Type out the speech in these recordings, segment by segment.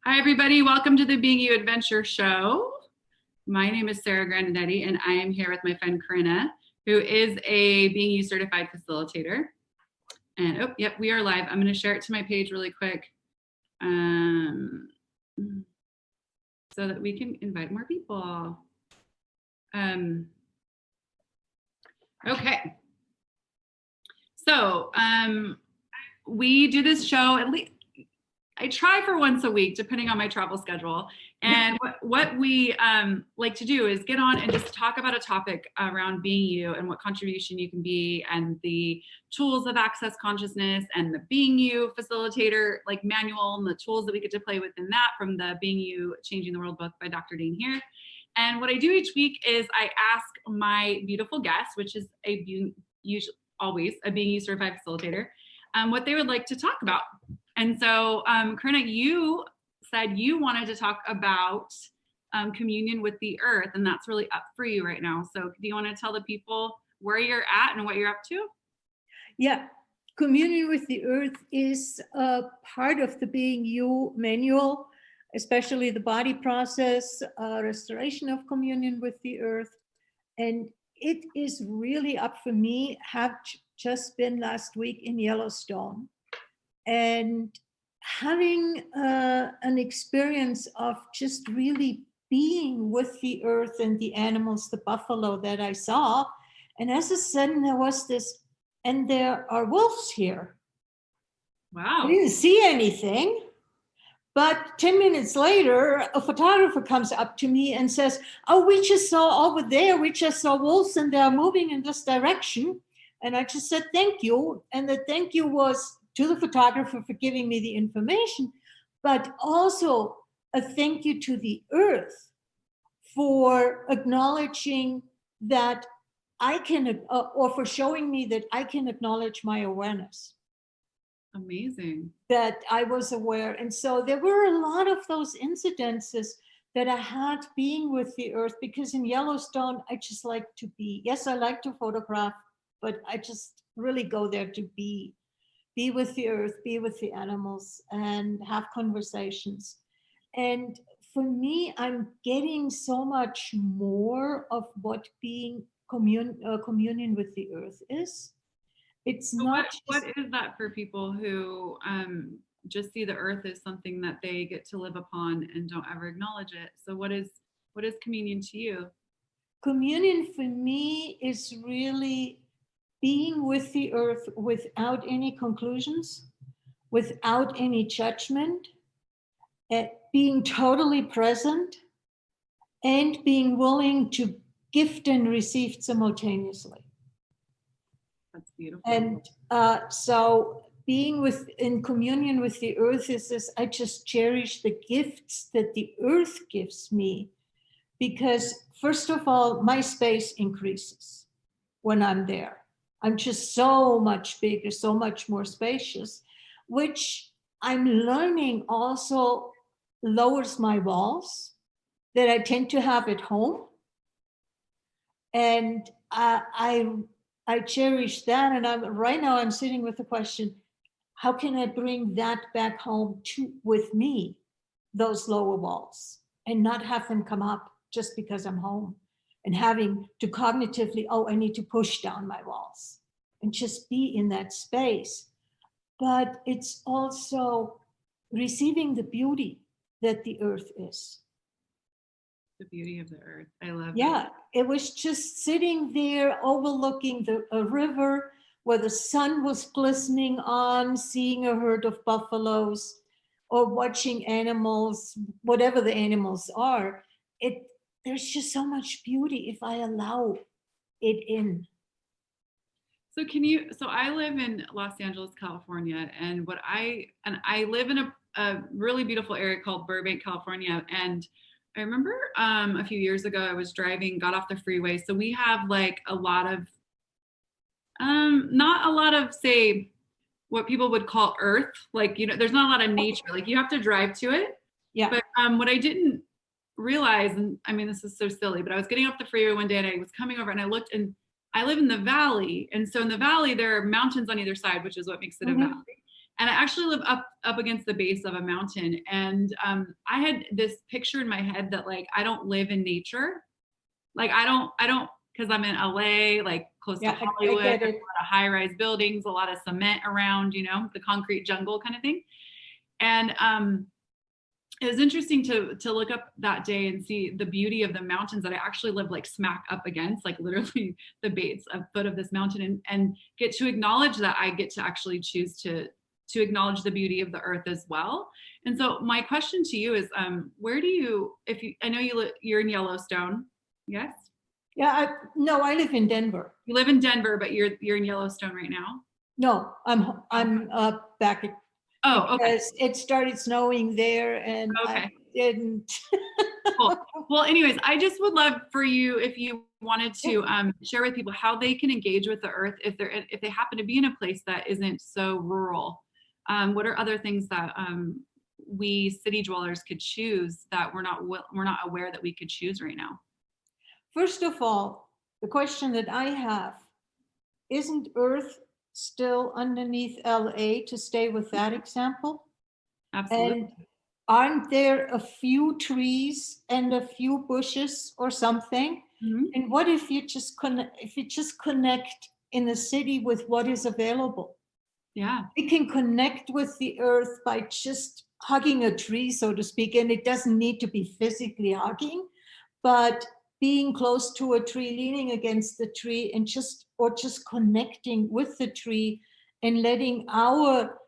Hi, everybody. Welcome to the Being You Adventure Show. My name is Sarah Grandinetti, and I am here with my friend Corinna, who is a Being You Certified Facilitator. And yep, we are live. I'm going to share it to my page really quick so that we can invite more people. Okay. So we do this show at least. I try for once a week, depending on my travel schedule. And what we like to do is get on and just talk about a topic around being you and what contribution you can be, and the tools of access consciousness, and the Being You Facilitator like manual, and the tools that we get to play with in that from the Being You Changing the World book by Dr. Dean here. And what I do each week is I ask my beautiful guest, which is always a Being You Certified Facilitator, what they would like to talk about. And so, Corinna, you said you wanted to talk about communion with the earth, and that's really up for you right now. So do you want to tell the people where you're at and what you're up to? Yeah, communion with the earth is a part of the Being You manual, especially the body process, restoration of communion with the earth. And it is really up for me. Have just been last week in Yellowstone, and having an experience of just really being with the earth and the animals, the buffalo that I saw. And as a sudden there was this, and there are wolves here. Wow. I didn't see anything. But 10 minutes later, a photographer comes up to me and says, oh, we just saw over there, we just saw wolves and they're moving in this direction. And I just said, thank you. And the thank you was to the photographer for giving me the information, but also a thank you to the earth for acknowledging that I can, or for showing me that I can acknowledge my awareness. Amazing. That I was aware. And so there were a lot of those incidences that I had being with the earth, because in Yellowstone, I just like to be. Yes, I like to photograph, but I just really go there to be with the earth, be with the animals, and have conversations. And for me, I'm getting so much more of what being communion with the earth is. It's so not. What is that for people who just see the earth as something that they get to live upon and don't ever acknowledge it? So what is communion to you? Communion for me is really being with the earth without any conclusions, without any judgment, being totally present, and being willing to gift and receive simultaneously. That's beautiful. And so being in communion with the earth is this, I just cherish the gifts that the earth gives me, because first of all, my space increases when I'm there. I'm just so much bigger, so much more spacious, which I'm learning also lowers my walls that I tend to have at home. And I cherish that. And right now I'm sitting with the question, how can I bring that back home with me, those lower walls, and not have them come up just because I'm home, and having to cognitively, oh, I need to push down my walls, and just be in that space. But it's also receiving the beauty that the earth is. The beauty of the earth. I love it. Yeah, it was just sitting there overlooking a river where the sun was glistening on, seeing a herd of buffaloes, or watching animals, whatever the animals are. There's just so much beauty if I allow it in. So I live in Los Angeles, California, and I live in a really beautiful area called Burbank, California. And I remember a few years ago, I was driving, got off the freeway. So we have like a lot of, not a lot of, say, what people would call earth. Like, there's not a lot of nature. Like, you have to drive to it. Yeah. But what I didn't realize, and I mean, this is so silly, but I was getting off the freeway one day and I was coming over and I looked, and I live in the valley. And so in the valley, there are mountains on either side, which is what makes it a valley. And I actually live up against the base of a mountain. And I had this picture in my head that like I don't live in nature. Like I don't because I'm in LA, like close to Hollywood, I get there's it. a lot of high-rise buildings, a lot of cement around, you know, the concrete jungle kind of thing. And it was interesting to look up that day and see the beauty of the mountains that I actually live like smack up against, like literally the base of foot of this mountain, and get to acknowledge that I get to actually choose to acknowledge the beauty of the earth as well. And so my question to you is, where do you, if you, I know you're in Yellowstone, yes? Yeah, no, I live in Denver. You live in Denver, but you're in Yellowstone right now. No, I'm back at, Oh, okay. because it started snowing there and Okay. I didn't. Cool. Well, anyways, I just would love for you, if you wanted to share with people how they can engage with the earth if they happen to be in a place that isn't so rural. What are other things that we city dwellers could choose that we're not aware that we could choose right now? First of all, the question that I have, isn't Earth still underneath LA, to stay with that example? Absolutely. And aren't there a few trees and a few bushes or something? Mm-hmm. And what if you just connect in the city with what is available? Yeah. We can connect with the earth by just hugging a tree, so to speak. And it doesn't need to be physically hugging, but being close to a tree, leaning against the tree, and just connecting with the tree and letting our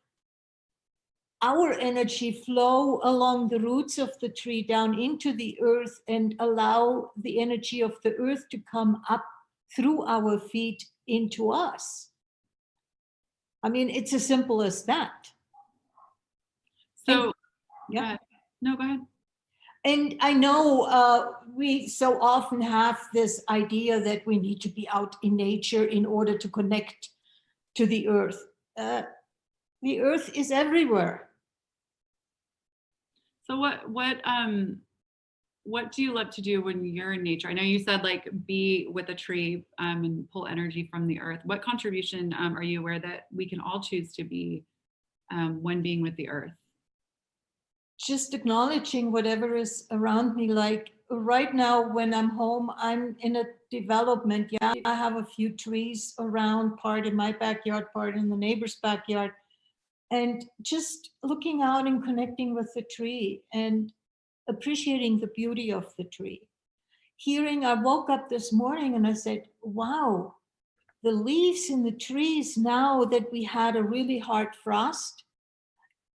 energy flow along the roots of the tree down into the earth, and allow the energy of the earth to come up through our feet into us. I mean, it's as simple as that. So, yeah. No, go ahead. And I know we so often have this idea that we need to be out in nature in order to connect to the earth. The earth is everywhere. So what do you love to do when you're in nature? I know you said like be with a tree and pull energy from the earth. What contribution are you aware that we can all choose to be when being with the earth? Just acknowledging whatever is around me. Like right now, when I'm home, I'm in a development. Yeah, I have a few trees around, part in my backyard, part in the neighbor's backyard. And just looking out and connecting with the tree and appreciating the beauty of the tree. I woke up this morning and I said, wow, the leaves in the trees, now that we had a really hard frost,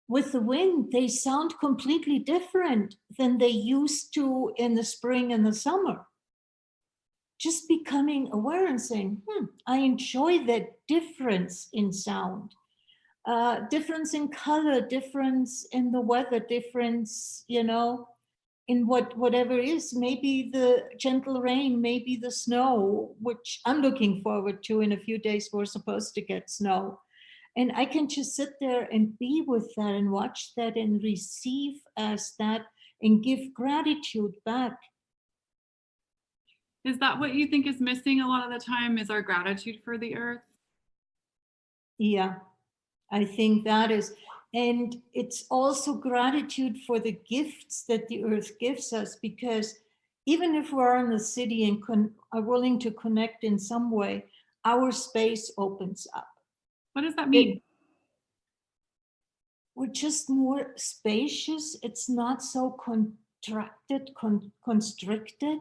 with the wind, they sound completely different than they used to in the spring and the summer. Just becoming aware and saying, I enjoy that difference in sound. Difference in color, difference in the weather, difference, in whatever is, maybe the gentle rain, maybe the snow, which I'm looking forward to. In a few days, we're supposed to get snow. And I can just sit there and be with that and watch that and receive as that and give gratitude back. Is that what you think is missing a lot of the time, is our gratitude for the earth? Yeah. I think that is, and it's also gratitude for the gifts that the earth gives us, because even if we're in the city and are willing to connect in some way, our space opens up. What does that mean? We're just more spacious. It's not so contracted, constricted.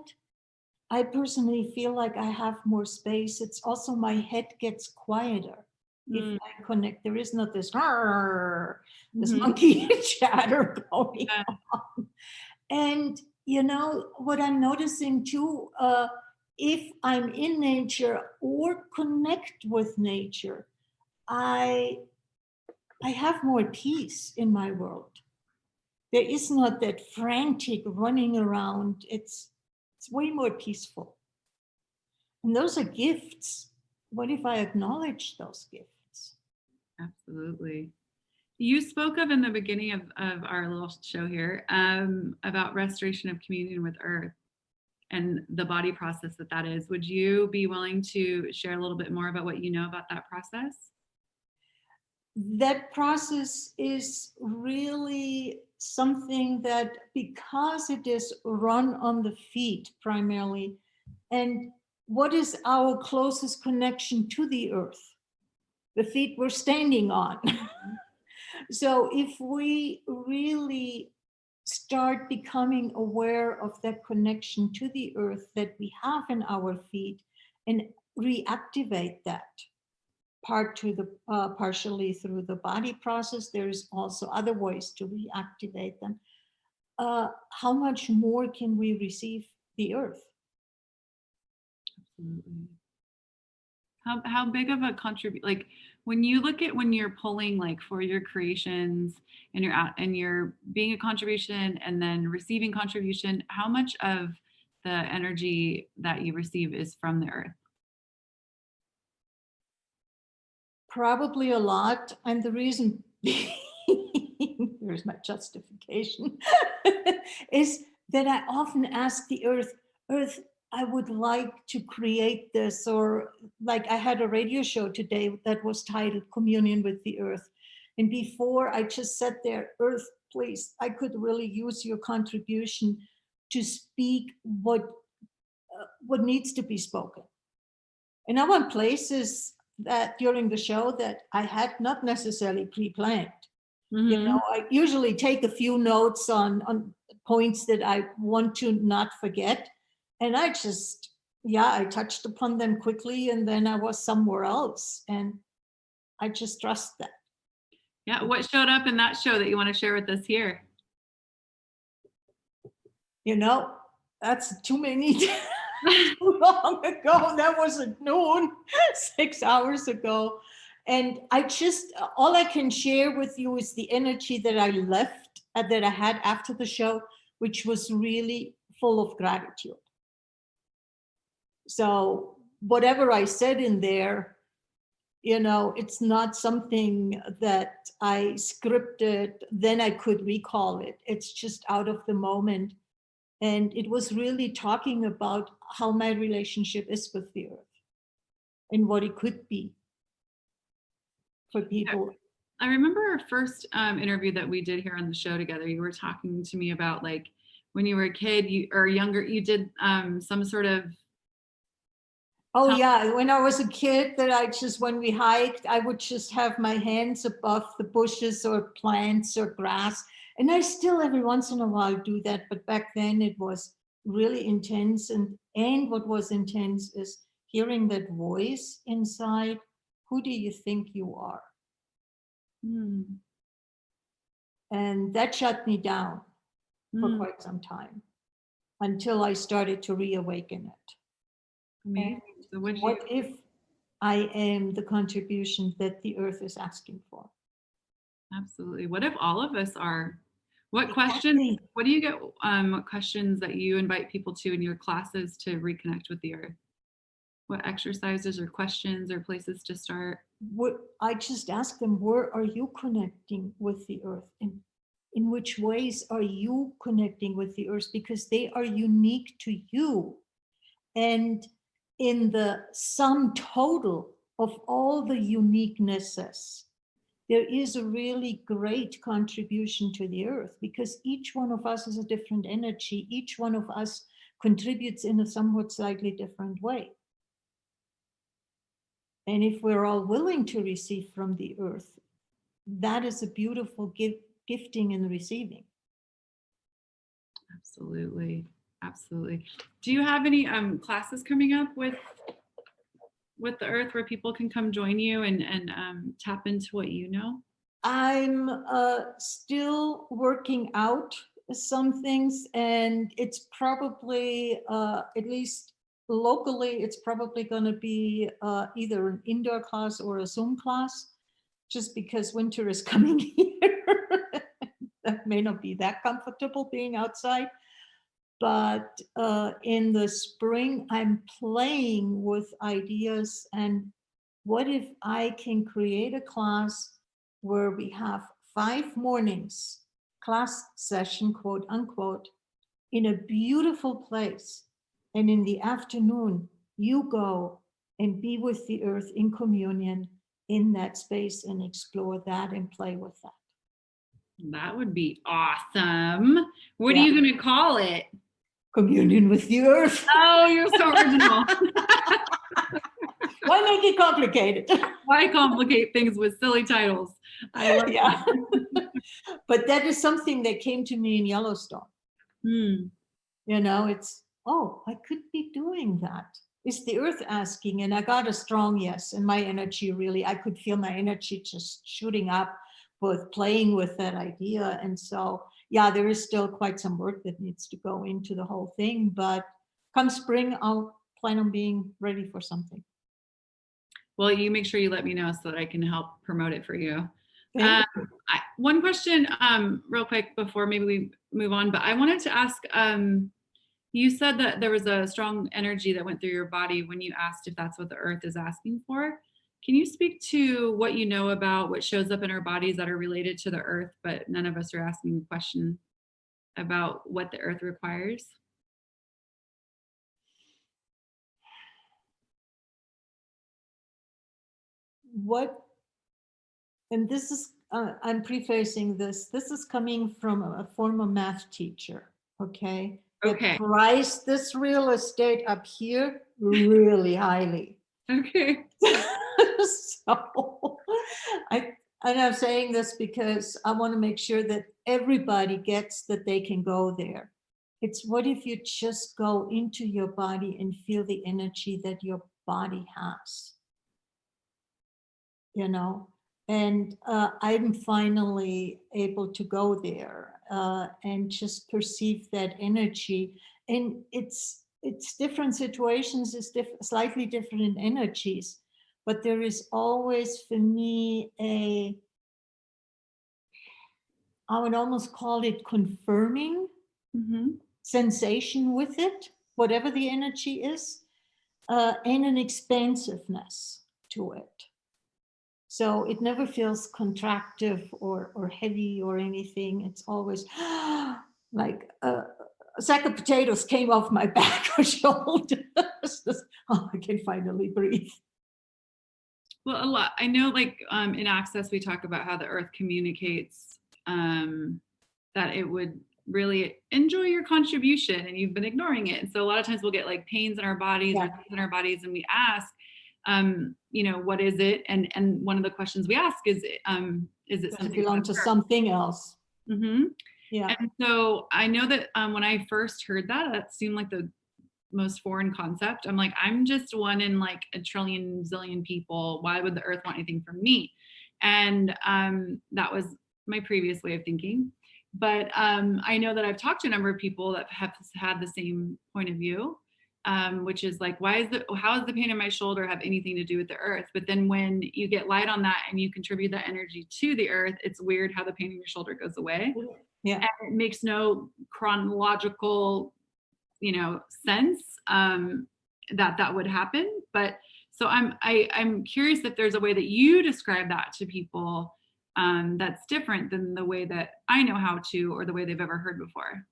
I personally feel like I have more space. It's also my head gets quieter. If I connect, there is not this monkey chatter going on. And what I'm noticing too, if I'm in nature or connect with nature, I have more peace in my world. There is not that frantic running around. It's way more peaceful. And those are gifts. What if I acknowledge those gifts? Absolutely. You spoke of in the beginning of our little show here about restoration of communion with earth and the body process that is. Would you be willing to share a little bit more about what you know about that process? that process is really something that, because it is run on the feet primarily, and what is our closest connection to the earth? The feet we're standing on. So if we really start becoming aware of that connection to the earth that we have in our feet and reactivate that part to the partially through the body process, there's also other ways to reactivate them. How much more can we receive the earth? Absolutely. How big of a like when you look at when you're pulling like for your creations and you're out and you're being a contribution and then receiving contribution, how much of the energy that you receive is from the earth? Probably a lot. And the reason being, here's my justification, is that I often ask the earth, I would like to create this, or like I had a radio show today that was titled Communion with the Earth. And before I just sat there, Earth, please, I could really use your contribution to speak what needs to be spoken. And I went places that during the show that I had not necessarily pre-planned. You know, I usually take a few notes on points that I want to not forget. And I just, I touched upon them quickly, and then I was somewhere else. And I just trust that. Yeah. What showed up in that show that you want to share with us here? You know, that's too many. Too long ago. That was at noon, 6 hours ago. And I just, all I can share with you is the energy that I left, that I had after the show, which was really full of gratitude. So whatever I said in there, you know, it's not something that I scripted, then I could recall it. It's just out of the moment. And it was really talking about how my relationship is with the earth and what it could be for people. I remember our first interview that we did here on the show together. You were talking to me about like when you were a kid or younger, you did some sort of. Oh yeah, when I was a kid, that I just, when we hiked, I would just have my hands above the bushes or plants or grass. And I still every once in a while do that, but back then it was really intense. And what was intense is hearing that voice inside. Who do you think you are? And that shut me down for quite some time until I started to reawaken it. Amazing. So what if I am the contribution that the earth is asking for? Absolutely. What if all of us are? What questions, what do you get, what questions that you invite people to in your classes to reconnect with the earth? What exercises or questions or places to start? I just ask them, where are you connecting with the earth? And in which ways are you connecting with the earth? Because they are unique to you. And in the sum total of all the uniquenesses, there is a really great contribution to the earth, because each one of us is a different energy. Each one of us contributes in a somewhat slightly different way. And if we're all willing to receive from the earth, that is a beautiful gifting and receiving. Absolutely. Absolutely. Do you have any classes coming up with the earth where people can come join you and tap into what you know? I'm still working out some things, and it's probably, at least locally, it's probably going to be either an indoor class or a Zoom class, just because winter is coming here. That may not be that comfortable being outside. But in the spring, I'm playing with ideas. And what if I can create a class where we have 5 mornings, class session, quote unquote, in a beautiful place. And in the afternoon, you go and be with the earth in communion in that space and explore that and play with that. That would be awesome. What are Yeah. you going to call it? Communion with the earth. Oh, you're so original. Why make it complicated? Why complicate things with silly titles? I love Yeah. But that is something that came to me in Yellowstone. it. You know, it's, oh, I could be doing that. Is the earth asking? And I got a strong yes. And my energy really, I could feel my energy just shooting up with playing with that idea. And so, yeah, there is still quite some work that needs to go into the whole thing. But come spring, I'll plan on being ready for something. Well, you make sure you let me know so that I can help promote it for you. Thank you. One question, real quick before maybe we move on, but I wanted to ask, you said that there was a strong energy that went through your body when you asked if that's what the earth is asking for. Can you speak to what you know about what shows up in our bodies that are related to the earth, but none of us are asking the question about what the earth requires? What, and this is, I'm prefacing this is coming from a former math teacher, okay? Okay. That priced this real estate up here really highly. Okay. So I'm saying this because I want to make sure that everybody gets that they can go there. It's what if you just go into your body and feel the energy that your body has, you know? And I'm finally able to go there and just perceive that energy. And it's different situations, it's slightly different in energies, but there is always for me I would almost call it confirming sensation with it, whatever the energy is, and an expansiveness to it. So it never feels contractive or heavy or anything. It's always like a sack of potatoes came off my back or shoulders. Oh, I can finally breathe. Well, a lot. I know, like in Access, we talk about how the earth communicates that it would really enjoy your contribution and you've been ignoring it. And so a lot of times we'll get like pains in our bodies or things in our bodies and we ask, you know, what is it? And one of the questions we ask is it something belong to something else? Mm-hmm. Yeah. And so I know that when I first heard that, that seemed like the most foreign concept. I'm like, I'm just one in like a trillion zillion people. Why would the earth want anything from me? And that was my previous way of thinking. But I know that I've talked to a number of people that have had the same point of view, which is like, how does the pain in my shoulder have anything to do with the earth? But then when you get light on that and you contribute that energy to the earth, it's weird how the pain in your shoulder goes away. Yeah. And it makes no chronological, you know, sense that would happen. But so I'm curious if there's a way that you describe that to people that's different than the way that I know how to, or the way they've ever heard before.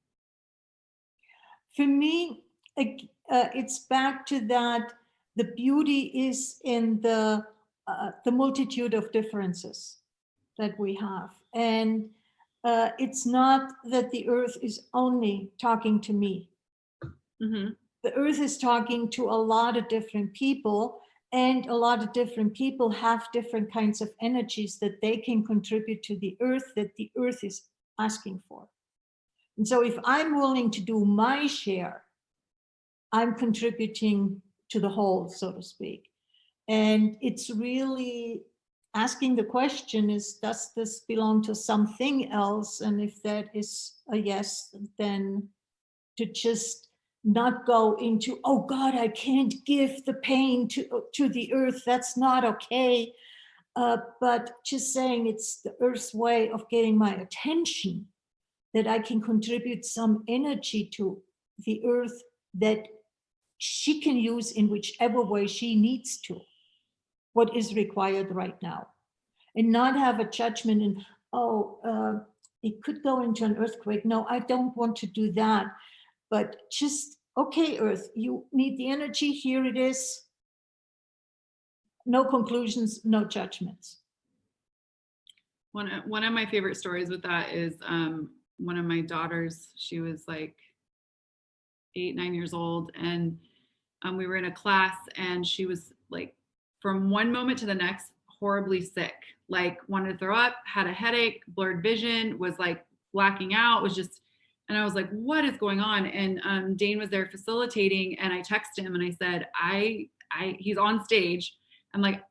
For me, it's back to that. The beauty is in the multitude of differences that we have, and it's not that the earth is only talking to me. Mm-hmm. The earth is talking to a lot of different people, and a lot of different people have different kinds of energies that they can contribute to the earth that the earth is asking for. And so if I'm willing to do my share, I'm contributing to the whole, so to speak. And it's really asking the question is, does this belong to something else? And if that is a yes, then to just not go into, oh God, I can't give the pain to the earth. That's not okay. But just saying it's the earth's way of getting my attention, that I can contribute some energy to the earth that she can use in whichever way she needs to, what is required right now. And not have a judgment and, it could go into an earthquake. No, I don't want to do that. But just, okay, earth, you need the energy, here it is. no conclusions, no judgments. One of my favorite stories with that is one of my daughters. She was like 8, 9 years old, and we were in a class, and she was like, from one moment to the next, horribly sick, like wanted to throw up, had a headache, blurred vision, was like blacking out, was just, and I was like, what is going on? And Dane was there facilitating, and I texted him and I said, he's on stage. I'm like,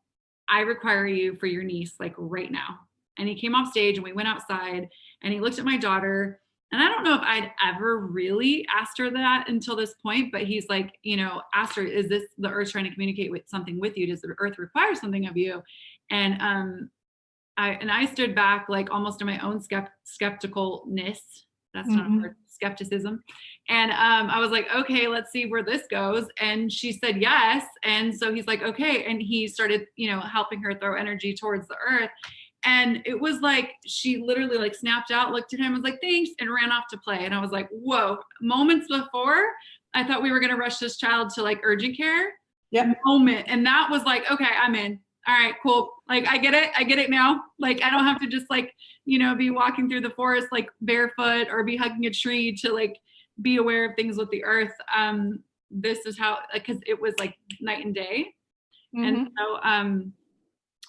I require you for your niece, like right now. And he came off stage, and we went outside, and he looked at my daughter. And I don't know if I'd ever really asked her that until this point, but he's like, asked her, is this the earth trying to communicate with something with you? Does the earth require something of you? And I stood back, like almost in my own skepticalness. That's not a word, skepticism. And I was like, okay, let's see where this goes. And she said yes. And so he's like, okay. And he started, helping her throw energy towards the earth. And it was like, she literally like snapped out, looked at him, was like, thanks, and ran off to play. And I was like, whoa, moments before, I thought we were going to rush this child to like urgent care. Yeah. Moment. And that was like, okay, I'm in. All right, cool. Like, I get it now. Like, I don't have to just like, be walking through the forest, like barefoot, or be hugging a tree to like be aware of things with the earth. This is how, cause it was like night and day. And so,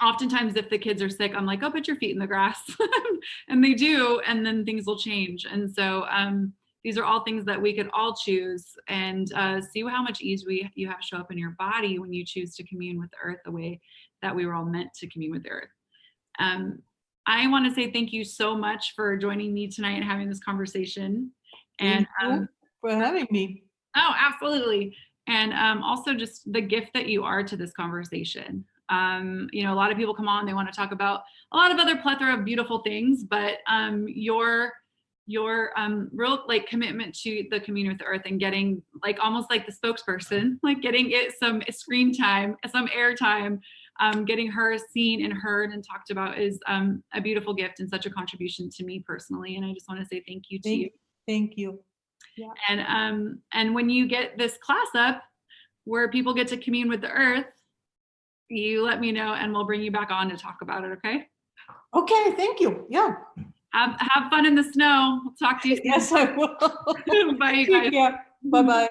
oftentimes if the kids are sick, I'm like, oh, put your feet in the grass. And they do, and then things will change. And so these are all things that we could all choose, and see how much ease you have show up in your body when you choose to commune with the earth the way that we were all meant to commune with the earth. I want to say thank you so much for joining me tonight and having this conversation. And thank you for having me. Oh, absolutely. And also just the gift that you are to this conversation. A lot of people come on, they want to talk about a lot of other plethora of beautiful things, but your real like commitment to the communion with the earth and getting like almost like the spokesperson, like getting it some screen time, some air time, getting her seen and heard and talked about is a beautiful gift and such a contribution to me personally. And I just want to say thank you to you. Thank you. Yeah. And when you get this class up where people get to commune with the earth, you let me know and we'll bring you back on to talk about it. Okay. Okay. Thank you. Yeah. Have fun in the snow. We'll talk to you soon. Yes, I will. Bye, you guys. Yeah. Bye-bye.